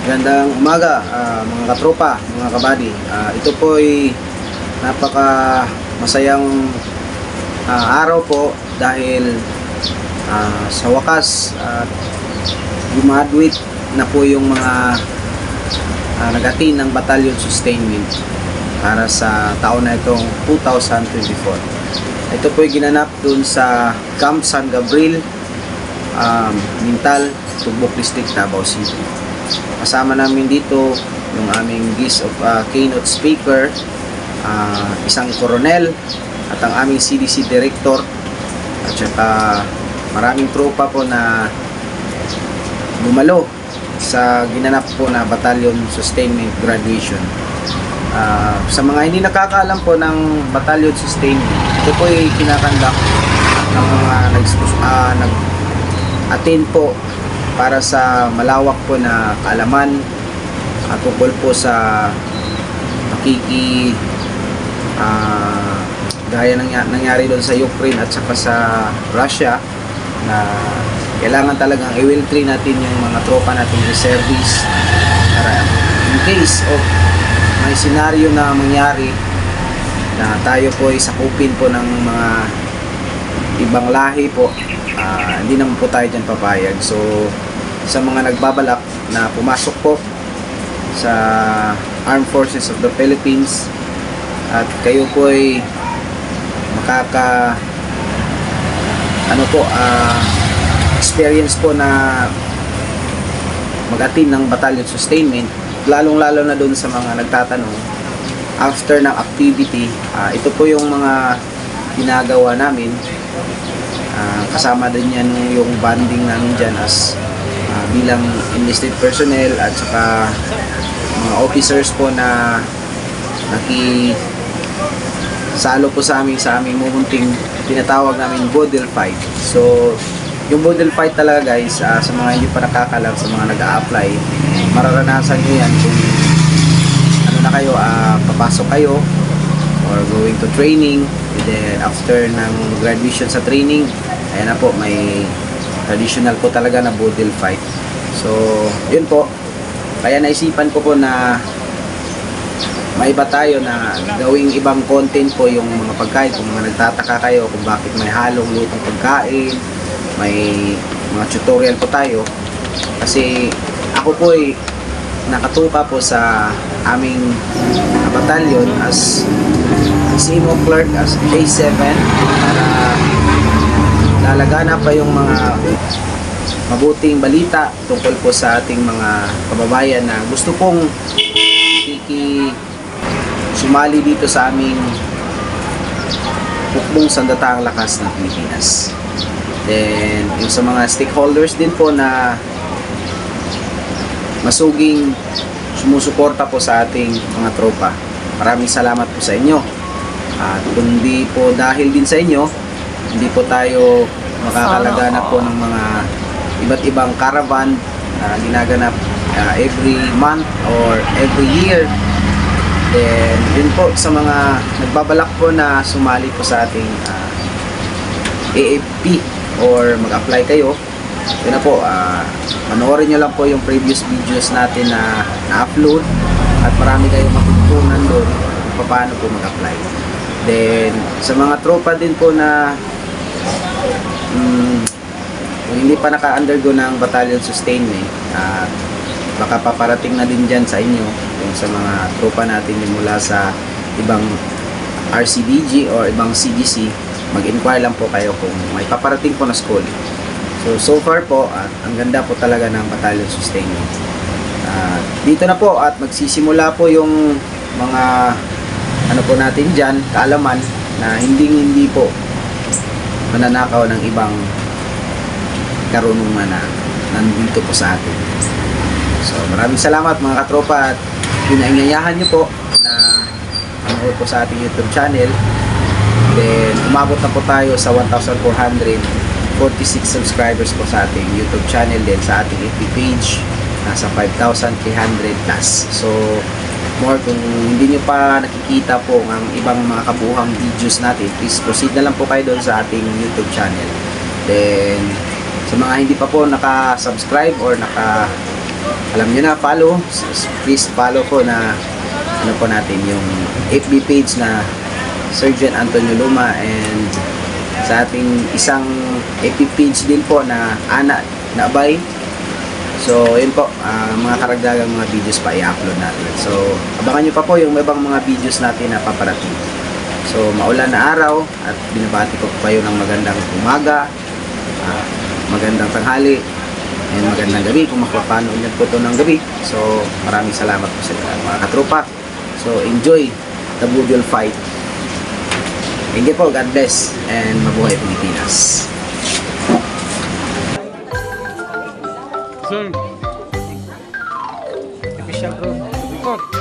Magandang umaga mga katropa, mga kabady. Ito po ay napaka masayang araw po dahil sa wakas gumaduate na po yung mga nag-attain ng battalion sustainment para sa taon na itong 2024. Ito po ay ginanap dun sa Camp San Gabriel, Mintal, Tugbok District, Davao City. Kasama namin dito yung aming guest of keynote speaker, isang koronel at ang aming CDC director at saka maraming tropa po na bumalo sa ginanap po na battalion sustainment graduation. Sa mga hindi nakakaalam po ng battalion sustainment, ito po ay kinakandak ng mga nag-attend po para sa malawak po na kaalaman at tungkol po sa gaya nangyari doon sa Ukraine at saka sa Russia, na kailangan talagang i-will train natin yung mga tropa natin reservists para in case of may senaryo na mangyari na tayo po ay sakupin po ng mga ibang lahi po, hindi naman po tayo dyan papayag. So sa mga nagbabalak na pumasok po sa Armed Forces of the Philippines at kayo po ay experience po na mag-attend ng battalion sustainment, lalong-lalo na doon sa mga nagtatanong after ng activity. Ito po yung mga ginagawa namin, kasama din yan yung bonding namin dyan as bilang enlisted personnel at saka mga officers po na nakisalo po sa aming mumunting tinatawag namin Bodil Fight. So yung Bodil Fight talaga guys, sa mga hindi pa nakakalam, sa mga nag-a-apply, mararanasan nyo yan kung ano na kayo, papasok kayo or going to training, and then after ng graduation sa training, ayan na po, may traditional po talaga na Bodil Fight. So yun po, kaya naisipan ko po na maiba tayo na gawing ibang content po yung mga pagkain. Kung mga nagtataka kayo kung bakit may halong lutong pagkain, may mga tutorial po tayo, kasi ako po ay nakatupa po sa aming battalion as CMO clerk, as J7, para lalagana pa yung mga mabuting balita tungkol po sa ating mga kababayan na gusto pong sumali dito sa aming hukbong sandatahang lakas ng Pilipinas. Then yung sa mga stakeholders din po na masuging sumusuporta po sa ating mga tropa, maraming salamat po sa inyo. At kundi po dahil din sa inyo, hindi po tayo makakalaganap po ng mga iba't ibang caravan na ginaganap every month or every year. Then yun po, sa mga nagbabalak po na sumali po sa ating AFP or mag-apply kayo, yun na po, panoorin nyo lang po yung previous videos natin na na-upload at marami kayong matutunan doon kung paano po mag-apply. Then sa mga tropa din po na hindi pa naka-undergo ng battalion sustainment, baka paparating na din dyan sa inyo, yung sa mga tropa natin din mula sa ibang RCDG or ibang CGC, mag-inquire lang po kayo kung may paparating po na school. So far po, ang ganda po talaga ng battalion sustainment. Dito na po at magsisimula po yung mga ano po natin dyan, kaalaman na hindi po mananakaw ng ibang karunungan na nandito po sa atin. So maraming salamat mga katropa, at pinaingayahan nyo po na manood po sa ating YouTube channel. Then umabot na po tayo sa 1,446 subscribers po sa ating YouTube channel. Then sa ating FB page, nasa 5,300 plus. So more, kung hindi nyo pa nakikita po ang ibang mga kabuhang videos natin, please proceed na lang po kayo doon sa ating YouTube channel. Then sa mga hindi pa po naka-subscribe or alam nyo na, follow. Please follow ko na ano po natin yung FB page na Sergeant Antonio Luma, and sa ating isang FB page din po na Ana Nabay. So yun po, mga karagdagang mga videos pa i-upload natin. So abangan nyo pa po yung ibang mga videos natin na paparating. So maulan na araw at binabati ko po kayo ng magandang umaga, magandang tanghali, and magandang gabi kung makapanood nyo po ito ng gabi. So maraming salamat po sa mga katropa. So enjoy the Budol fight. Thank you po, God bless, and mabuhay Pilipinas. Sir. Official bro.